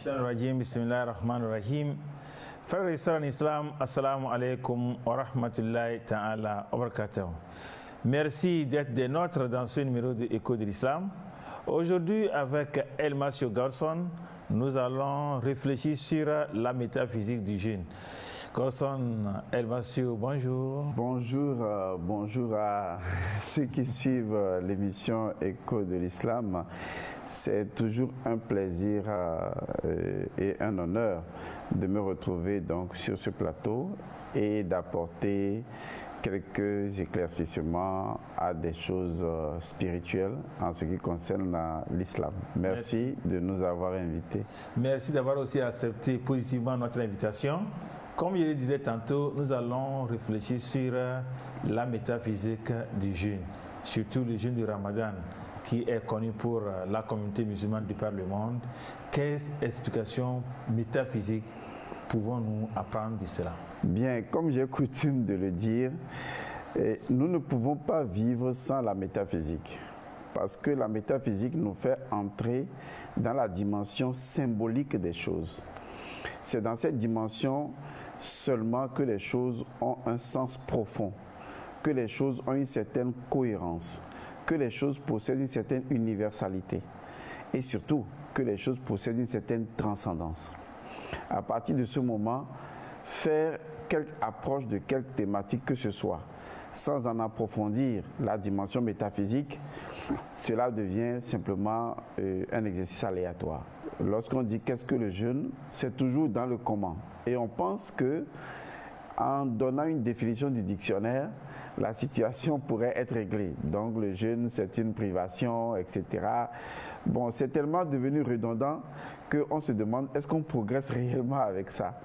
Rajim, Bismillah ar-Rahman ar-Rahim. Frères et sœurs en islam, assalamu alaikum wa rahmatullahi ta'ala wa barakatuh. Merci d'être des nôtres dans ce numéro de Écho de l'Islam. Aujourd'hui, avec Elmasio Garson, nous allons réfléchir sur la métaphysique du jeûne. Garson, Elmasio, bonjour. Bonjour à ceux qui suivent l'émission Écho de l'Islam. C'est toujours un plaisir et un honneur de me retrouver donc sur ce plateau et d'apporter quelques éclaircissements à des choses spirituelles en ce qui concerne l'islam. Merci de nous avoir invités. Merci d'avoir aussi accepté positivement notre invitation. Comme je le disais tantôt, nous allons réfléchir sur la métaphysique du jeûne, surtout le jeûne du Ramadan, qui est connu pour la communauté musulmane de par le monde. Quelles explications métaphysiques pouvons-nous apprendre de cela? Bien, comme j'ai coutume de le dire, nous ne pouvons pas vivre sans la métaphysique, parce que la métaphysique nous fait entrer dans la dimension symbolique des choses. C'est dans cette dimension seulement que les choses ont un sens profond, que les choses ont une certaine cohérence, que les choses possèdent une certaine universalité et surtout que les choses possèdent une certaine transcendance. À partir de ce moment, faire quelque approche de quelque thématique que ce soit, sans en approfondir la dimension métaphysique, cela devient simplement un exercice aléatoire. Lorsqu'on dit qu'est-ce que le jeûne, c'est toujours dans le comment. Et on pense que en donnant une définition du dictionnaire, la situation pourrait être réglée. Donc le jeûne, c'est une privation, etc. Bon, c'est tellement devenu redondant qu'on se demande, est-ce qu'on progresse réellement avec ça?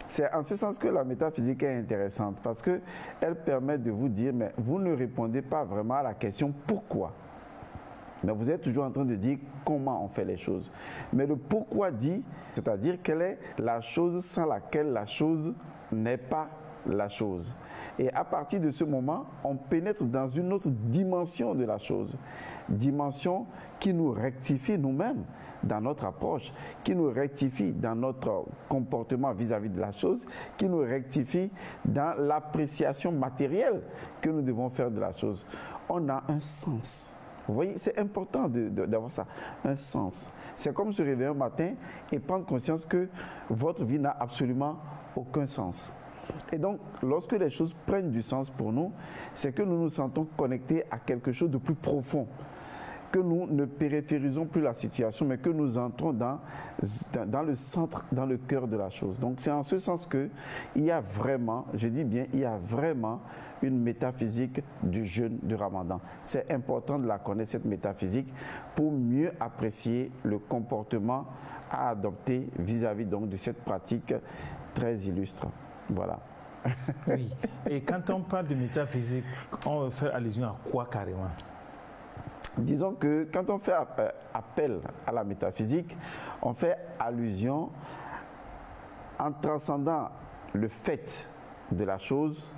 C'est en ce sens que la métaphysique est intéressante, parce qu'elle permet de vous dire, mais vous ne répondez pas vraiment à la question pourquoi. Mais vous êtes toujours en train de dire comment on fait les choses. Mais le pourquoi dit, c'est-à-dire quelle est la chose sans laquelle la chose n'est pas la chose. Et à partir de ce moment, on pénètre dans une autre dimension de la chose. Dimension qui nous rectifie nous-mêmes dans notre approche, qui nous rectifie dans notre comportement vis-à-vis de la chose, qui nous rectifie dans l'appréciation matérielle que nous devons faire de la chose. On a un sens. Vous voyez, c'est important d'avoir ça, un sens. C'est comme se réveiller un matin et prendre conscience que votre vie n'a absolument aucun sens. Et donc, lorsque les choses prennent du sens pour nous, c'est que nous nous sentons connectés à quelque chose de plus profond, que nous ne périphérisons plus la situation, mais que nous entrons dans le centre, dans le cœur de la chose. Donc, c'est en ce sens qu'il y a vraiment, je dis bien, il y a vraiment une métaphysique du jeûne du Ramadan. C'est important de la connaître, cette métaphysique, pour mieux apprécier le comportement à adopter vis-à-vis donc de cette pratique très illustre. Voilà. Oui. Et quand on parle de métaphysique, on veut faire allusion à quoi carrément? Disons que quand on fait appel à la métaphysique, on fait allusion en transcendant le fait de la chose,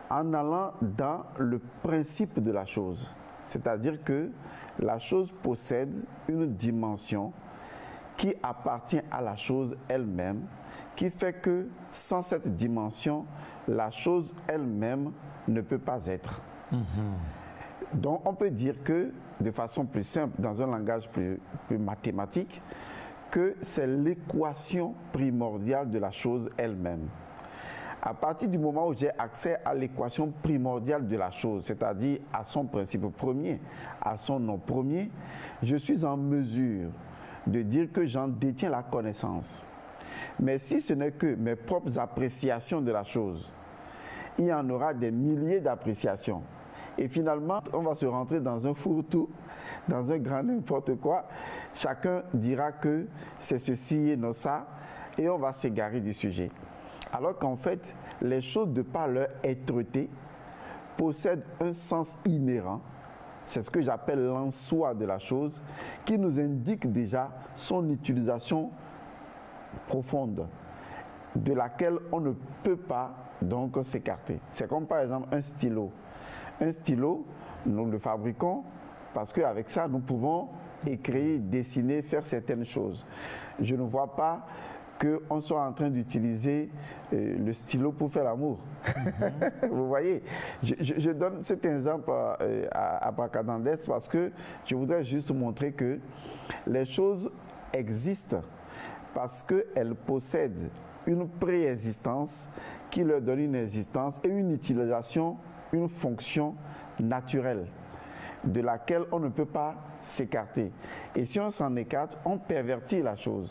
en allant dans le principe de la chose. C'est-à-dire que la chose possède une dimension qui appartient à la chose elle-même, qui fait que sans cette dimension, la chose elle-même ne peut pas être. Donc on peut dire que, de façon plus simple, dans un langage plus mathématique, que c'est l'équation primordiale de la chose elle-même. À partir du moment où j'ai accès à l'équation primordiale de la chose, c'est-à-dire à son principe premier, à son nom premier, je suis en mesure de dire que j'en détiens la connaissance. Mais si ce n'est que mes propres appréciations de la chose, il y en aura des milliers d'appréciations. Et finalement, on va se rentrer dans un fourre-tout, dans un grand n'importe quoi. Chacun dira que c'est ceci et non ça, et on va s'égarer du sujet. Alors qu'en fait, les choses de par leur êtreté possèdent un sens inhérent. C'est ce que j'appelle l'en-soi de la chose, qui nous indique déjà son utilisation profonde, de laquelle on ne peut pas donc s'écarter. C'est comme par exemple un stylo. Un stylo, nous le fabriquons Parce qu'avec ça, nous pouvons écrire, dessiner, faire certaines choses. Je ne vois pas qu'on soit en train d'utiliser le stylo pour faire l'amour. Vous voyez, je donne cet exemple à Abracadabra parce que je voudrais juste montrer que les choses existent parce qu'elles possèdent une préexistence qui leur donne une existence et une utilisation, une fonction naturelle de laquelle on ne peut pas s'écarter. Et si on s'en écarte, on pervertit la chose.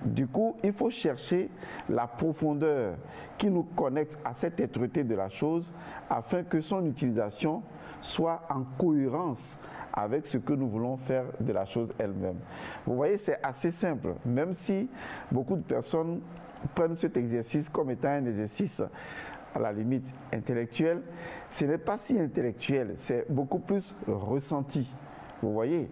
Du coup, il faut chercher la profondeur qui nous connecte à cette êtreté de la chose afin que son utilisation soit en cohérence avec ce que nous voulons faire de la chose elle-même. Vous voyez, c'est assez simple, même si beaucoup de personnes prennent cet exercice comme étant un exercice à la limite intellectuel. Ce n'est pas si intellectuel, c'est beaucoup plus ressenti. Vous voyez,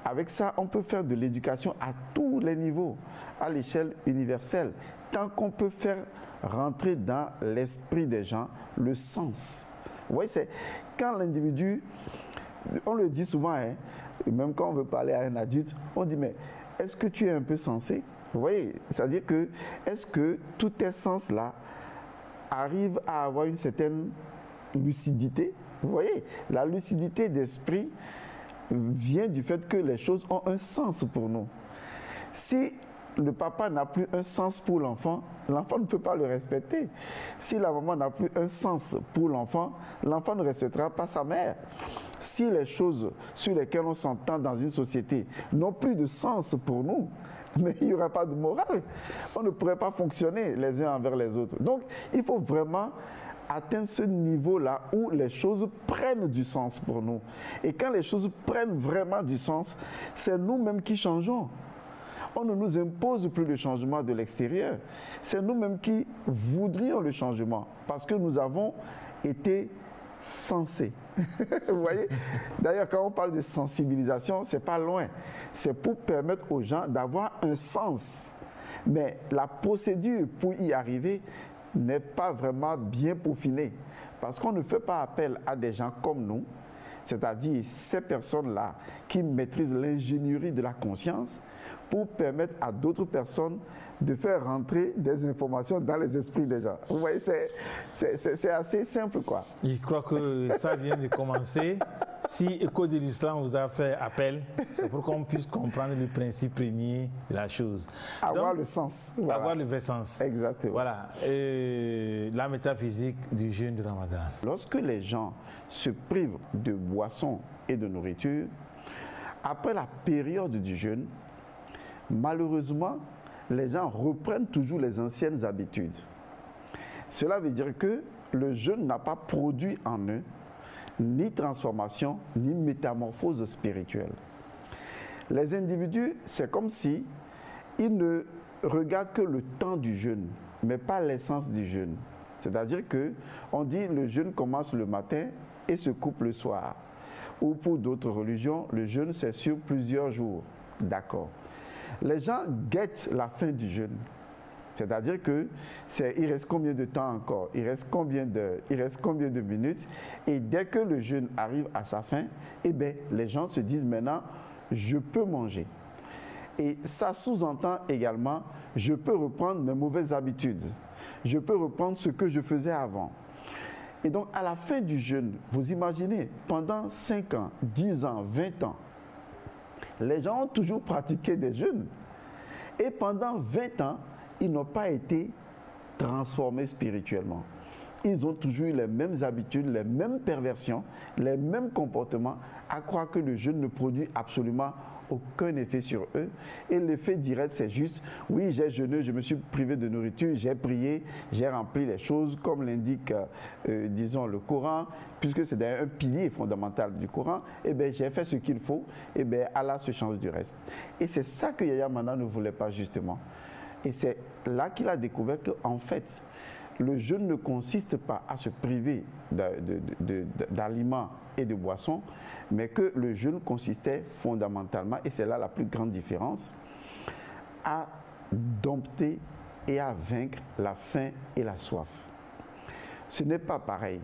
avec ça, on peut faire de l'éducation à tous les niveaux, à l'échelle universelle, tant qu'on peut faire rentrer dans l'esprit des gens le sens. Vous voyez, c'est quand l'individu, on le dit souvent, hein, même quand on veut parler à un adulte, on dit, mais est-ce que tu es un peu sensé? Vous voyez, c'est-à-dire que, est-ce que tous tes sens-là arrivent à avoir une certaine lucidité? Vous voyez, la lucidité d'esprit vient du fait que les choses ont un sens pour nous. Si le papa n'a plus un sens pour l'enfant, l'enfant ne peut pas le respecter. Si la maman n'a plus un sens pour l'enfant, l'enfant ne respectera pas sa mère. Si les choses sur lesquelles on s'entend dans une société n'ont plus de sens pour nous, mais il n'y aura pas de morale. On ne pourrait pas fonctionner les uns envers les autres. Donc, il faut vraiment atteindre ce niveau-là où les choses prennent du sens pour nous. Et quand les choses prennent vraiment du sens, c'est nous-mêmes qui changeons. On ne nous impose plus le changement de l'extérieur. C'est nous-mêmes qui voudrions le changement parce que nous avons été sensés. Vous voyez? D'ailleurs, quand on parle de sensibilisation, c'est pas loin. C'est pour permettre aux gens d'avoir un sens. Mais la procédure pour y arriver n'est pas vraiment bien peaufinée. Parce qu'on ne fait pas appel à des gens comme nous, c'est-à-dire ces personnes-là qui maîtrisent l'ingénierie de la conscience pour permettre à d'autres personnes de faire rentrer des informations dans les esprits des gens. Vous voyez, c'est assez simple, quoi. Je crois que ça vient de commencer. Si Écho de l'Islam vous a fait appel, c'est pour qu'on puisse comprendre le principe premier de la chose. Avoir le sens. Voilà. Avoir le vrai sens. Exactement. Voilà. Et la métaphysique du jeûne de Ramadan. Lorsque les gens se privent de boissons et de nourriture, après la période du jeûne, malheureusement, les gens reprennent toujours les anciennes habitudes. Cela veut dire que le jeûne n'a pas produit en eux ni transformation, ni métamorphose spirituelle. Les individus, c'est comme si ils ne regardent que le temps du jeûne, mais pas l'essence du jeûne. C'est-à-dire que on dit le jeûne commence le matin et se coupe le soir. Ou pour d'autres religions, le jeûne c'est sur plusieurs jours. D'accord. Les gens guettent la fin du jeûne. C'est-à-dire que il reste combien de temps encore? Il reste combien de minutes? Et dès que le jeûne arrive à sa fin, eh bien, les gens se disent maintenant, je peux manger. Et ça sous-entend également, je peux reprendre mes mauvaises habitudes. Je peux reprendre ce que je faisais avant. Et donc, à la fin du jeûne, vous imaginez, pendant 5 ans, 10 ans, 20 ans, les gens ont toujours pratiqué des jeûnes. Et pendant 20 ans, ils n'ont pas été transformés spirituellement. Ils ont toujours eu les mêmes habitudes, les mêmes perversions, les mêmes comportements, à croire que le jeûne ne produit absolument aucun effet sur eux. Et l'effet direct, c'est juste, oui, j'ai jeûné, je me suis privé de nourriture, j'ai prié, j'ai rempli les choses, comme l'indique, disons, le Coran, puisque c'est un pilier fondamental du Coran, et bien j'ai fait ce qu'il faut, et bien Allah se change du reste. Et c'est ça que Yahya Mana ne voulait pas justement. Et c'est là qu'il a découvert qu'en fait, le jeûne ne consiste pas à se priver d'aliments et de boissons, mais que le jeûne consistait fondamentalement, et c'est là la plus grande différence, à dompter et à vaincre la faim et la soif. Ce n'est pas pareil.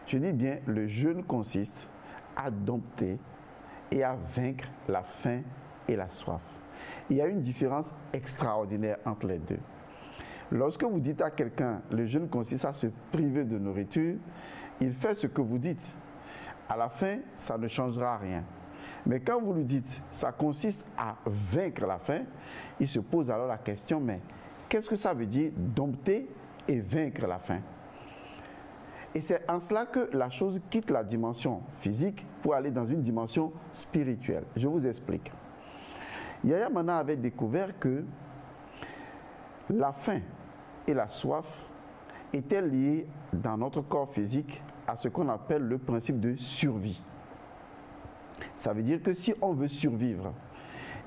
Je dis bien, le jeûne consiste à dompter, et à vaincre la faim et la soif. Il y a une différence extraordinaire entre les deux. Lorsque vous dites à quelqu'un, le jeûne consiste à se priver de nourriture, il fait ce que vous dites. À la fin, ça ne changera rien. Mais quand vous lui dites, ça consiste à vaincre la faim, il se pose alors la question, mais qu'est-ce que ça veut dire dompter et vaincre la faim? Et c'est en cela que la chose quitte la dimension physique pour aller dans une dimension spirituelle. Je vous explique. Yahya Mana avait découvert que la faim et la soif étaient liées dans notre corps physique à ce qu'on appelle le principe de survie. Ça veut dire que si on veut survivre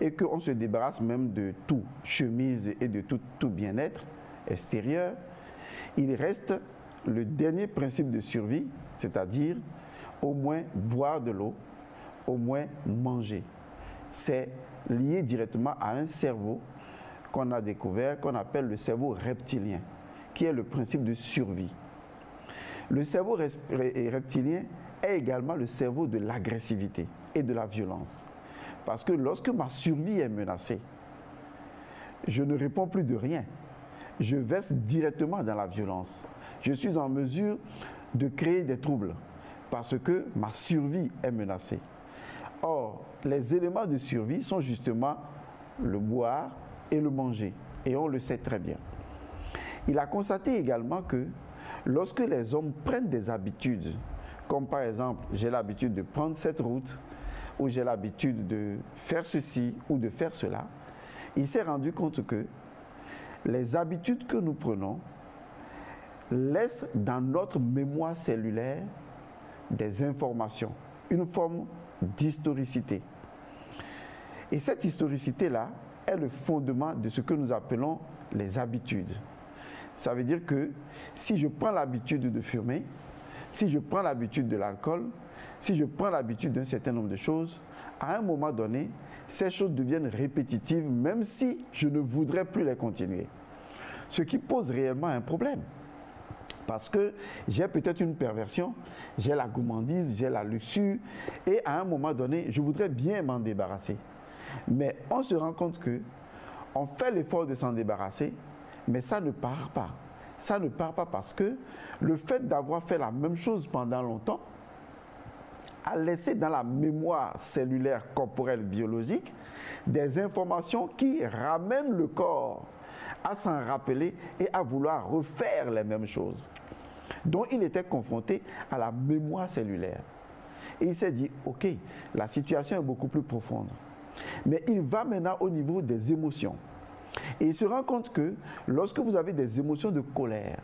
et qu'on se débarrasse même de tout chemise et de tout bien-être extérieur, il reste le dernier principe de survie, c'est-à-dire au moins boire de l'eau, au moins manger. C'est lié directement à un cerveau qu'on a découvert, qu'on appelle le cerveau reptilien, qui est le principe de survie. Le cerveau reptilien est également le cerveau de l'agressivité et de la violence. Parce que lorsque ma survie est menacée, je ne réponds plus de rien. Je verse directement dans la violence. Je suis en mesure de créer des troubles parce que ma survie est menacée. Or, les éléments de survie sont justement le boire et le manger. Et on le sait très bien. Il a constaté également que lorsque les hommes prennent des habitudes, comme par exemple, j'ai l'habitude de prendre cette route, ou j'ai l'habitude de faire ceci ou de faire cela, il s'est rendu compte que les habitudes que nous prenons laissent dans notre mémoire cellulaire des informations, une forme d'historicité. Et cette historicité-là est le fondement de ce que nous appelons les habitudes. Ça veut dire que si je prends l'habitude de fumer, si je prends l'habitude de l'alcool, si je prends l'habitude d'un certain nombre de choses, à un moment donné, ces choses deviennent répétitives, même si je ne voudrais plus les continuer. Ce qui pose réellement un problème. Parce que j'ai peut-être une perversion, j'ai la gourmandise, j'ai la luxure, et à un moment donné, je voudrais bien m'en débarrasser. Mais on se rend compte que on fait l'effort de s'en débarrasser, mais ça ne part pas. Ça ne part pas parce que le fait d'avoir fait la même chose pendant longtemps a laissé dans la mémoire cellulaire corporelle biologique des informations qui ramènent le corps à s'en rappeler et à vouloir refaire les mêmes choses. Donc il était confronté à la mémoire cellulaire. Et il s'est dit, ok, la situation est beaucoup plus profonde. Mais il va maintenant au niveau des émotions. Et il se rend compte que lorsque vous avez des émotions de colère,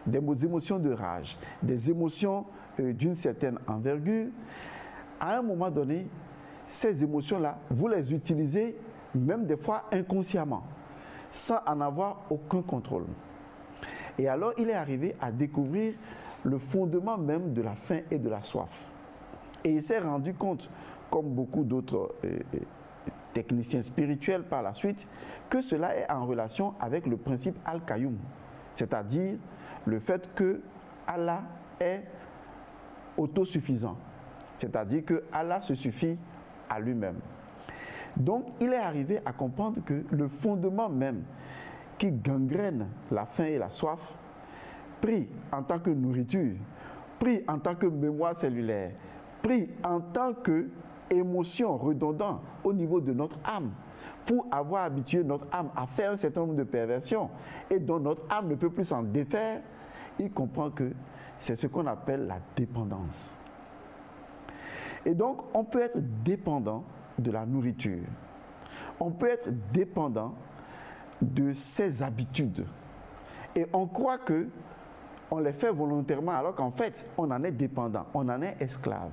des émotions de rage, des émotions d'une certaine envergure, à un moment donné, ces émotions-là, vous les utilisez même des fois inconsciemment, sans en avoir aucun contrôle. Et alors, il est arrivé à découvrir le fondement même de la faim et de la soif. Et il s'est rendu compte, comme beaucoup d'autres techniciens spirituels par la suite, que cela est en relation avec le principe Al-Qayyum, c'est-à-dire le fait que Allah est autosuffisant, c'est-à-dire que Allah se suffit à lui-même. Donc, il est arrivé à comprendre que le fondement même qui gangrène la faim et la soif, pris en tant que nourriture, pris en tant que mémoire cellulaire, pris en tant que émotion redondante au niveau de notre âme, pour avoir habitué notre âme à faire un certain nombre de perversions et dont notre âme ne peut plus s'en défaire, il comprend que c'est ce qu'on appelle la dépendance. Et donc, on peut être dépendant de la nourriture. On peut être dépendant de ses habitudes. Et on croit que on les fait volontairement alors qu'en fait, on en est dépendant, on en est esclave.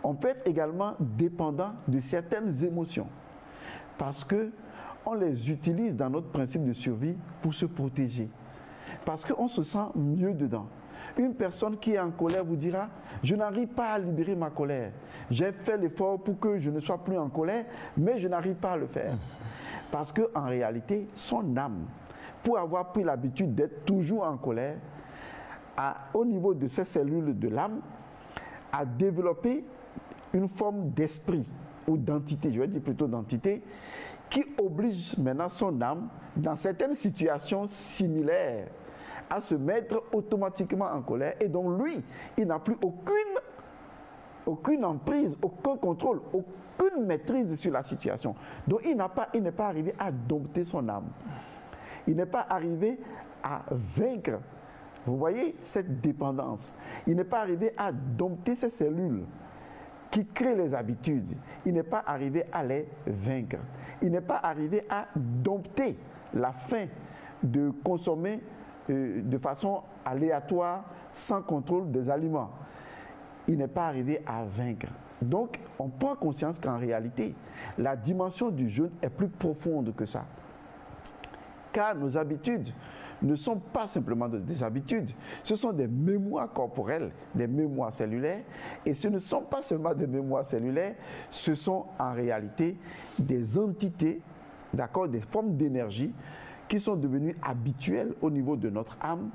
On peut être également dépendant de certaines émotions parce qu'on les utilise dans notre principe de survie pour se protéger. Parce qu'on se sent mieux dedans. Une personne qui est en colère vous dira « Je n'arrive pas à libérer ma colère. J'ai fait l'effort pour que je ne sois plus en colère, mais je n'arrive pas à le faire. » Parce qu'en réalité, son âme, pour avoir pris l'habitude d'être toujours en colère, au niveau de ses cellules de l'âme, a développé une forme d'esprit ou d'entité, je vais dire plutôt d'entité, qui oblige maintenant son âme, dans certaines situations similaires, à se mettre automatiquement en colère. Et donc lui, il n'a plus aucune emprise, aucun contrôle, aucune maîtrise sur la situation. Donc il n'est pas arrivé à dompter son âme. Il n'est pas arrivé à vaincre, vous voyez, cette dépendance. Il n'est pas arrivé à dompter ces cellules qui créent les habitudes. Il n'est pas arrivé à les vaincre. Il n'est pas arrivé à dompter la faim de consommer de façon aléatoire, sans contrôle des aliments. Il n'est pas arrivé à vaincre. Donc, on prend conscience qu'en réalité, la dimension du jeûne est plus profonde que ça. Car nos habitudes ne sont pas simplement des habitudes, ce sont des mémoires corporelles, des mémoires cellulaires, et ce ne sont pas seulement des mémoires cellulaires, ce sont en réalité des entités, d'accord, des formes d'énergie qui sont devenues habituelles au niveau de notre âme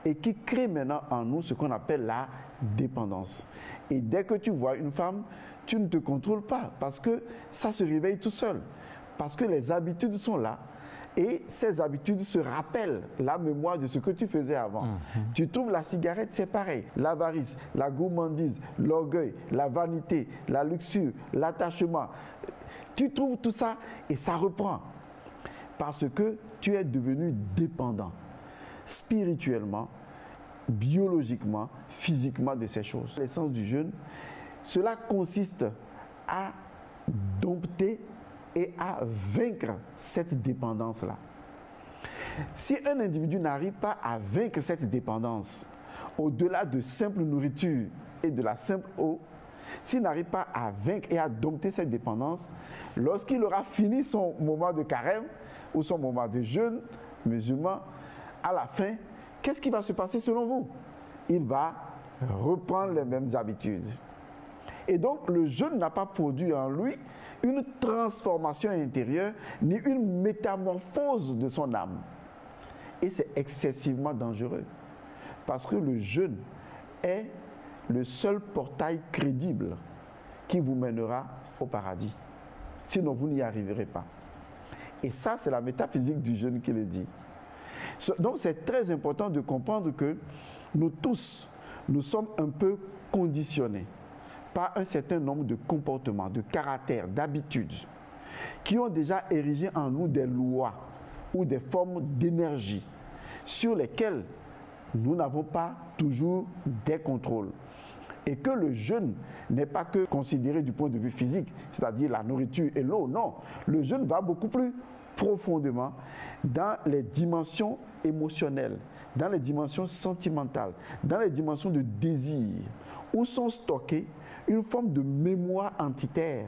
et qui créent maintenant en nous ce qu'on appelle la dépendance. Et dès que tu vois une femme, tu ne te contrôles pas parce que ça se réveille tout seul, parce que les habitudes sont là. Et ces habitudes se rappellent la mémoire de ce que tu faisais avant. Tu trouves la cigarette, c'est pareil. L'avarice, la gourmandise, l'orgueil, la vanité, la luxure, l'attachement. Tu trouves tout ça et ça reprend. Parce que tu es devenu dépendant spirituellement, biologiquement, physiquement de ces choses. L'essence du jeûne, cela consiste à dompter et à vaincre cette dépendance-là. Si un individu n'arrive pas à vaincre cette dépendance, au-delà de simple nourriture et de la simple eau, s'il n'arrive pas à vaincre et à dompter cette dépendance, lorsqu'il aura fini son moment de carême ou son moment de jeûne musulman, à la fin, qu'est-ce qui va se passer selon vous? Il va reprendre les mêmes habitudes. Et donc, le jeûne n'a pas produit en lui une transformation intérieure, ni une métamorphose de son âme. Et c'est excessivement dangereux. Parce que le jeûne est le seul portail crédible qui vous mènera au paradis. Sinon, vous n'y arriverez pas. Et ça, c'est la métaphysique du jeûne qui le dit. Donc, c'est très important de comprendre que nous tous, nous sommes un peu conditionnés par un certain nombre de comportements, de caractères, d'habitudes qui ont déjà érigé en nous des lois ou des formes d'énergie sur lesquelles nous n'avons pas toujours des contrôles. Et que le jeûne n'est pas que considéré du point de vue physique, c'est-à-dire la nourriture et l'eau, non. Le jeûne va beaucoup plus profondément dans les dimensions émotionnelles, dans les dimensions sentimentales, dans les dimensions de désir, où sont stockées une forme de mémoire entitaire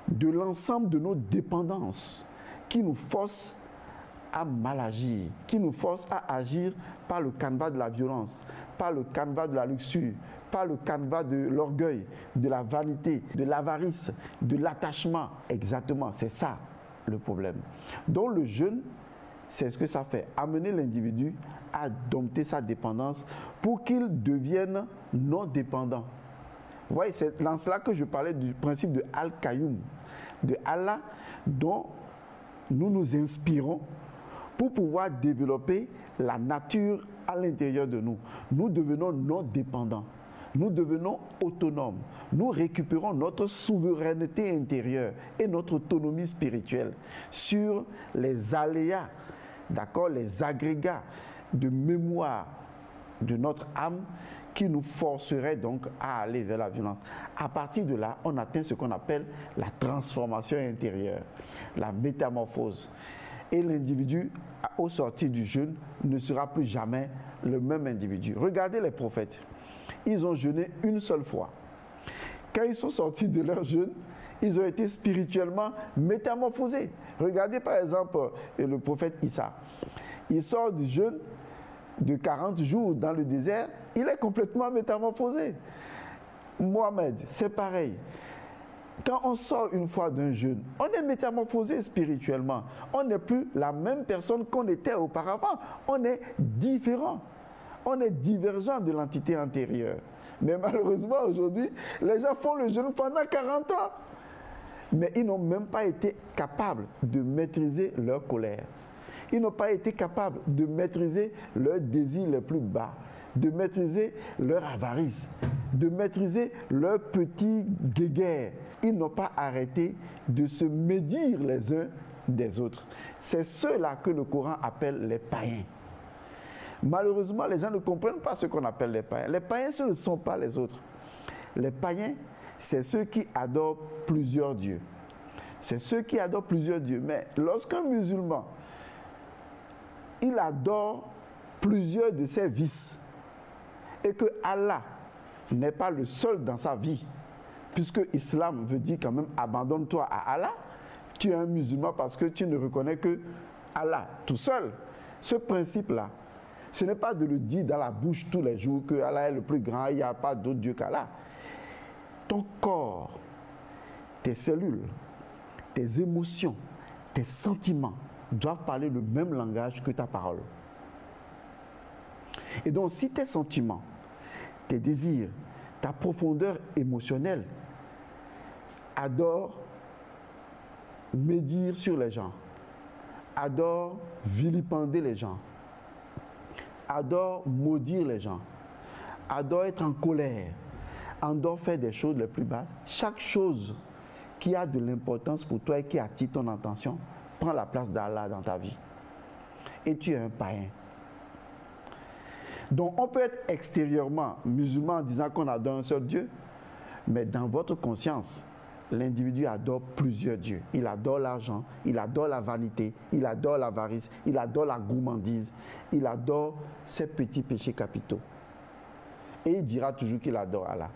de l'ensemble de nos dépendances qui nous force à mal agir, qui nous force à agir par le canevas de la violence, par le canevas de la luxure, par le canevas de l'orgueil, de la vanité, de l'avarice, de l'attachement. Exactement, c'est ça le problème. Donc le jeûne, c'est ce que ça fait, amener l'individu à dompter sa dépendance pour qu'il devienne non dépendant. Vous voyez, c'est dans cela que je parlais du principe de Al-Qayyum, de Allah, dont nous nous inspirons pour pouvoir développer la nature à l'intérieur de nous. Nous devenons non dépendants, nous devenons autonomes, nous récupérons notre souveraineté intérieure et notre autonomie spirituelle sur les aléas, d'accord, les agrégats de mémoire de notre âme qui nous forcerait donc à aller vers la violence. À partir de là, on atteint ce qu'on appelle la transformation intérieure, la métamorphose. Et l'individu, au sortir du jeûne, ne sera plus jamais le même individu. Regardez les prophètes. Ils ont jeûné une seule fois. Quand ils sont sortis de leur jeûne, ils ont été spirituellement métamorphosés. Regardez par exemple le prophète Issa. Il sort du jeûne de 40 jours dans le désert, il est complètement métamorphosé. Mohamed, c'est pareil. Quand on sort une fois d'un jeûne, on est métamorphosé spirituellement. On n'est plus la même personne qu'on était auparavant. On est différent. On est divergent de l'entité antérieure. Mais malheureusement, aujourd'hui, les gens font le jeûne pendant 40 ans. Mais ils n'ont même pas été capables de maîtriser leur colère. Ils n'ont pas été capables de maîtriser leurs désirs les plus bas, de maîtriser leur avarice, de maîtriser leurs petits guéguerres. Ils n'ont pas arrêté de se médire les uns des autres. C'est ceux-là que le Coran appelle les païens. Malheureusement, les gens ne comprennent pas ce qu'on appelle les païens. Les païens, ce ne sont pas les autres. Les païens, c'est ceux qui adorent plusieurs dieux. C'est ceux qui adorent plusieurs dieux. Mais lorsqu'un musulman, il adore plusieurs de ses vices, et que Allah n'est pas le seul dans sa vie, puisque l'islam veut dire quand même abandonne-toi à Allah, tu es un musulman parce que tu ne reconnais que Allah tout seul. Ce principe-là, ce n'est pas de le dire dans la bouche tous les jours que Allah est le plus grand, il n'y a pas d'autre Dieu qu'Allah. Ton corps, tes cellules, tes émotions, tes sentiments doivent parler le même langage que ta parole. Et donc si tes sentiments, tes désirs, ta profondeur émotionnelle adorent médire sur les gens, adorent vilipender les gens, adorent maudire les gens, adorent être en colère, adorent faire des choses les plus basses, chaque chose qui a de l'importance pour toi et qui attire ton attention prend la place d'Allah dans ta vie. Et tu es un païen. Donc on peut être extérieurement musulman en disant qu'on adore un seul Dieu, mais dans votre conscience, l'individu adore plusieurs dieux. Il adore l'argent, il adore la vanité, il adore l'avarice, il adore la gourmandise, il adore ses petits péchés capitaux. Et il dira toujours qu'il adore Allah.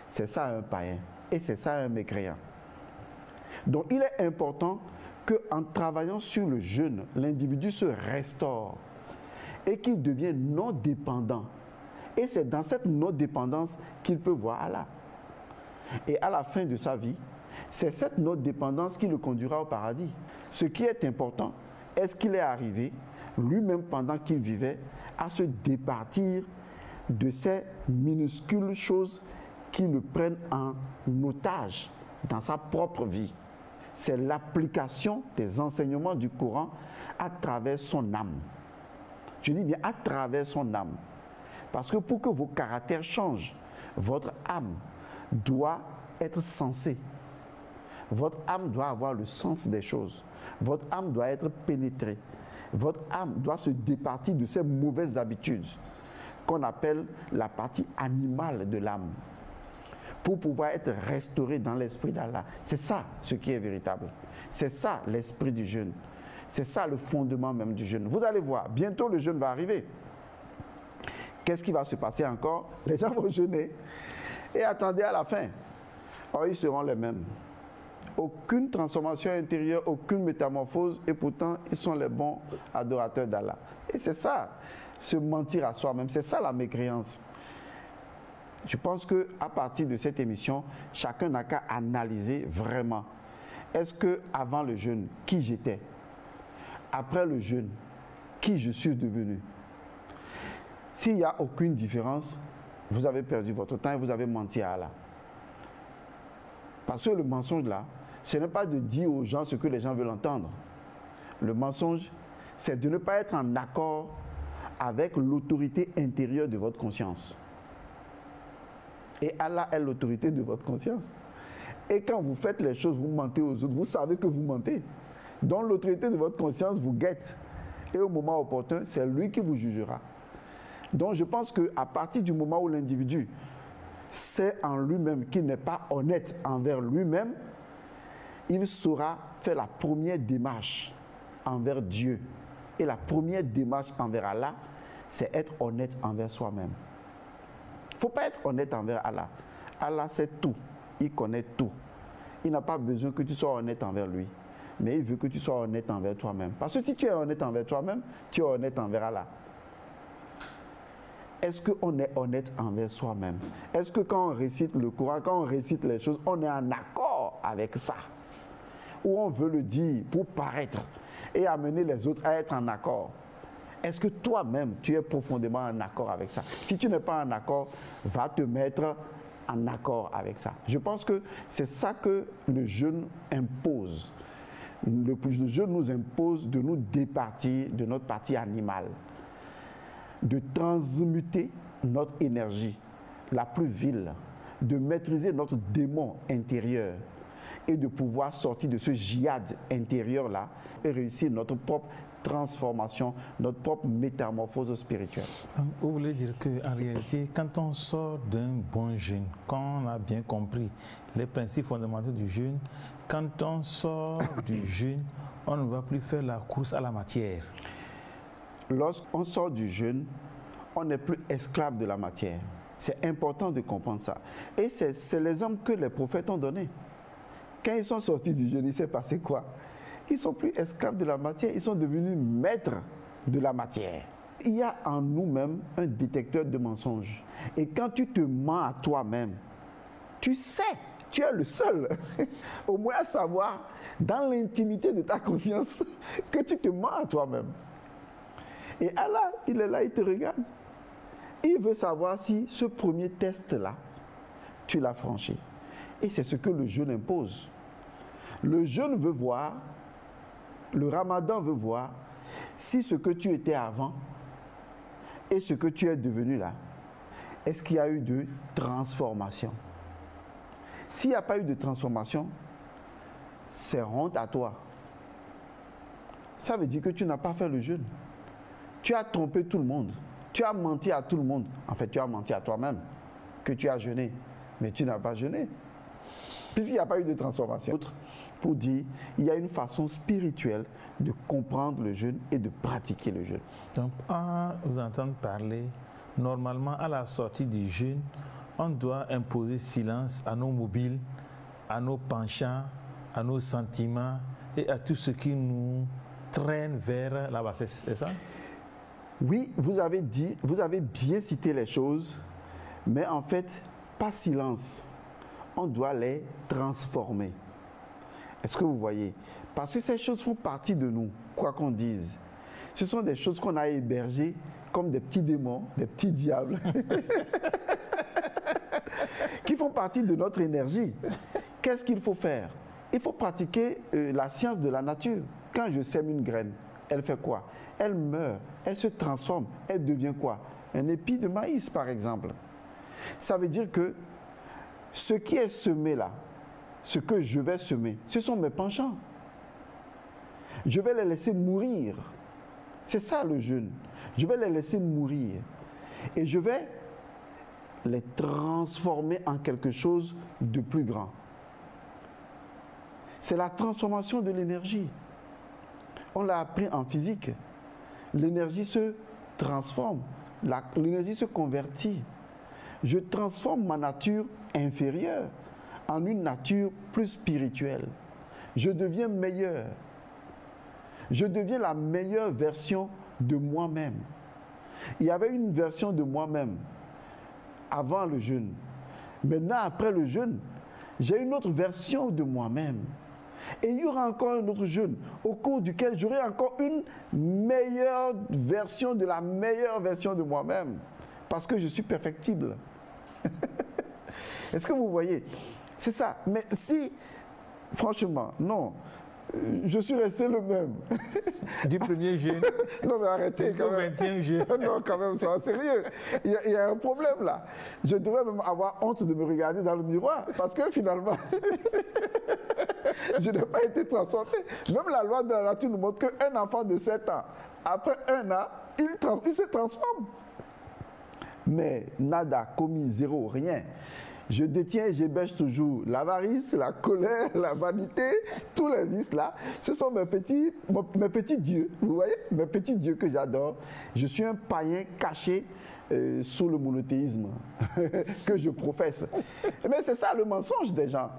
C'est ça un païen et c'est ça un mécréant. Donc il est important qu'en travaillant sur le jeûne, l'individu se restaure et qu'il devient non dépendant. Et c'est dans cette non-dépendance qu'il peut voir Allah. Et à la fin de sa vie, c'est cette non-dépendance qui le conduira au paradis. Ce qui est important, est-ce qu'il est arrivé, lui-même pendant qu'il vivait, à se départir de ces minuscules choses qui le prennent en otage dans sa propre vie. C'est l'application des enseignements du Coran à travers son âme. Je dis bien à travers son âme. Parce que pour que vos caractères changent, votre âme doit être sensée. Votre âme doit avoir le sens des choses. Votre âme doit être pénétrée. Votre âme doit se départir de ces mauvaises habitudes qu'on appelle la partie animale de l'âme pour pouvoir être restaurée dans l'esprit d'Allah. C'est ça ce qui est véritable. C'est ça l'esprit du jeûne. C'est ça le fondement même du jeûne. Vous allez voir, bientôt le jeûne va arriver. Qu'est-ce qui va se passer encore? Les gens vont jeûner. Et attendez à la fin. Or, ils seront les mêmes. Aucune transformation intérieure, aucune métamorphose, et pourtant, ils sont les bons adorateurs d'Allah. Et c'est ça, se mentir à soi-même. C'est ça la mécréance. Je pense qu'à partir de cette émission, chacun n'a qu'à analyser vraiment. Est-ce qu'avant le jeûne, qui j'étais? Après le jeûne, qui je suis devenu? S'il n'y a aucune différence, vous avez perdu votre temps et vous avez menti à Allah. Parce que le mensonge là, ce n'est pas de dire aux gens ce que les gens veulent entendre. Le mensonge, c'est de ne pas être en accord avec l'autorité intérieure de votre conscience. Et Allah est l'autorité de votre conscience. Et quand vous faites les choses, vous mentez aux autres, vous savez que vous mentez. Donc l'autorité de votre conscience vous guette. Et au moment opportun, c'est lui qui vous jugera. Donc je pense qu'à partir du moment où l'individu sait en lui-même qu'il n'est pas honnête envers lui-même, il saura faire la première démarche envers Dieu. Et la première démarche envers Allah, c'est être honnête envers soi-même. Il ne faut pas être honnête envers Allah. Allah sait tout, il connaît tout. Il n'a pas besoin que tu sois honnête envers lui. Mais il veut que tu sois honnête envers toi-même. Parce que si tu es honnête envers toi-même, tu es honnête envers Allah. Est-ce qu'on est honnête envers soi-même? Est-ce que quand on récite le Coran, quand on récite les choses, on est en accord avec ça? Ou on veut le dire pour paraître et amener les autres à être en accord? Est-ce que toi-même, tu es profondément en accord avec ça? Si tu n'es pas en accord, va te mettre en accord avec ça. Je pense que c'est ça que le jeûne impose. Le jeûne nous impose de nous départir de notre partie animale, de transmuter notre énergie la plus vile, de maîtriser notre démon intérieur et de pouvoir sortir de ce djihad intérieur-là et réussir notre propre transformation, notre propre métamorphose spirituelle. Vous voulez dire qu'en réalité, quand on sort d'un bon jeûne, quand on a bien compris les principes fondamentaux du jeûne, quand on sort du jeûne, on ne va plus faire la course à la matière. Lorsqu'on sort du jeûne, on n'est plus esclave de la matière. C'est important de comprendre ça. Et c'est l'exemple que les prophètes ont donné. Quand ils sont sortis du jeûne, il s'est passé quoi? Ils ne sont plus esclaves de la matière, ils sont devenus maîtres de la matière. Il y a en nous-mêmes un détecteur de mensonges. Et quand tu te mens à toi-même, tu sais, tu es le seul, au moins à savoir, dans l'intimité de ta conscience, que tu te mens à toi-même. Et Allah, il est là, il te regarde. Il veut savoir si ce premier test-là, tu l'as franchi. Et c'est ce que le jeûne impose. Le jeûne veut voir, le ramadan veut voir si ce que tu étais avant et ce que tu es devenu là, est-ce qu'il y a eu de transformation? S'il n'y a pas eu de transformation, c'est honte à toi. Ça veut dire que tu n'as pas fait le jeûne. Tu as trompé tout le monde. Tu as menti à tout le monde. En fait, tu as menti à toi-même que tu as jeûné, mais tu n'as pas jeûné. Puisqu'il n'y a pas eu de transformation. Pour dire, il y a une façon spirituelle de comprendre le jeûne et de pratiquer le jeûne. Donc, à vous entendre parler, normalement, à la sortie du jeûne, on doit imposer silence à nos mobiles, à nos penchants, à nos sentiments et à tout ce qui nous traîne vers la bassesse. C'est ça? Oui, vous avez bien cité les choses, mais en fait, pas silence. On doit les transformer. Est-ce que vous voyez? Parce que ces choses font partie de nous, quoi qu'on dise. Ce sont des choses qu'on a hébergées comme des petits démons, des petits diables, qui font partie de notre énergie. Qu'est-ce qu'il faut faire? Il faut pratiquer la science de la nature. Quand je sème une graine, elle fait quoi? Elle meurt, elle se transforme, elle devient quoi? Un épi de maïs, par exemple. Ça veut dire que ce qui est semé là, ce que je vais semer, ce sont mes penchants. Je vais les laisser mourir. C'est ça le jeûne. Je vais les laisser mourir. Et je vais les transformer en quelque chose de plus grand. C'est la transformation de l'énergie. On l'a appris en physique. L'énergie se transforme. L'énergie se convertit. Je transforme ma nature inférieure en une nature plus spirituelle. Je deviens meilleur. Je deviens la meilleure version de moi-même. Il y avait une version de moi-même avant le jeûne. Maintenant, après le jeûne, j'ai une autre version de moi-même. Et il y aura encore un autre jeûne au cours duquel j'aurai encore une meilleure version de la meilleure version de moi-même. Parce que je suis perfectible. Est-ce que vous voyez? C'est ça. Mais si, franchement, non, je suis resté le même. Du premier jeûne. Non mais arrêtez. Jusqu'au 21e jeûne. Non, quand même, sois sérieux. Il y a un problème là. Je devrais même avoir honte de me regarder dans le miroir. Parce que finalement, je n'ai pas été transformé. Même la loi de la nature nous montre qu'un enfant de 7 ans, après 1 an, il se transforme. Mais nada, commis, zéro, rien. Je détiens et j'héberge toujours l'avarice, la colère, la vanité, tous les vices là. Ce sont mes petits dieux, vous voyez, mes petits dieux que j'adore. Je suis un païen caché sous le monothéisme que je professe. Mais c'est ça le mensonge des gens.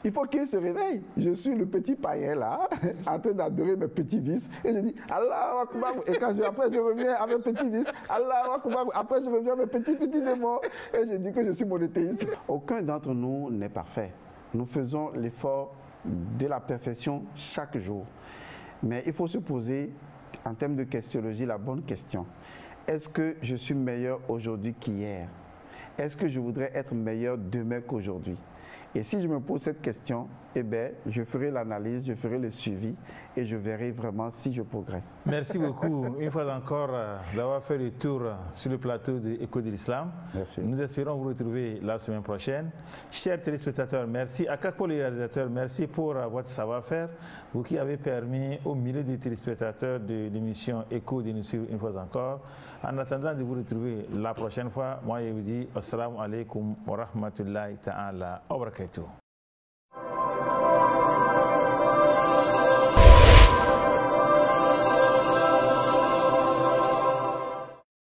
Il faut qu'ils se réveillent. Je suis le petit païen là, en train d'adorer mes petits vices. Et je dis, Allahu Akbar. Et après je reviens à mes petits vices. Allahu Akbar. Après je reviens à mes petits démons. Et je dis que je suis monothéiste. Aucun d'entre nous n'est parfait. Nous faisons l'effort de la perfection chaque jour. Mais il faut se poser, en termes de questionologie, la bonne question. Est-ce que je suis meilleur aujourd'hui qu'hier? est-ce que je voudrais être meilleur demain qu'aujourd'hui? Et si je me pose cette question, eh bien, je ferai l'analyse, je ferai le suivi et je verrai vraiment si je progresse. Merci beaucoup, une fois encore, d'avoir fait le tour sur le plateau de Écho de l'Islam. Merci. Nous espérons vous retrouver la semaine prochaine. Chers téléspectateurs, merci. À Kakpo, les réalisateurs, merci pour votre savoir-faire. Vous qui avez permis aux milliers de téléspectateurs de l'émission Écho de nous suivre une fois encore. En attendant de vous retrouver la prochaine fois, moi je vous dis assalamu alaikum wa rahmatullahi ta'ala wa barakatuh.